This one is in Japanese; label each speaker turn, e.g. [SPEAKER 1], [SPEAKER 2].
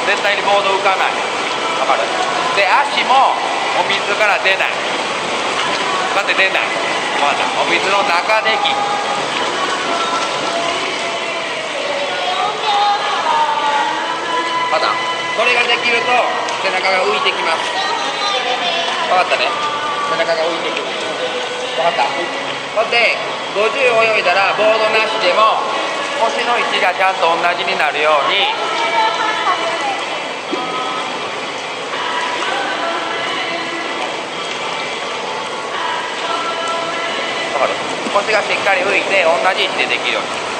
[SPEAKER 1] 絶対にボード浮かない。わかる？で、足もお水から出ない。だって出ない。まだお水の中で息。まだこれができると背中が浮いてきます。わかったね。背中が浮いてくる。わかった。ほんで50泳いだらボードなしでも腰の位置がちゃんと同じになるようにわかる？腰がしっかり浮いて同じ位置でできるように。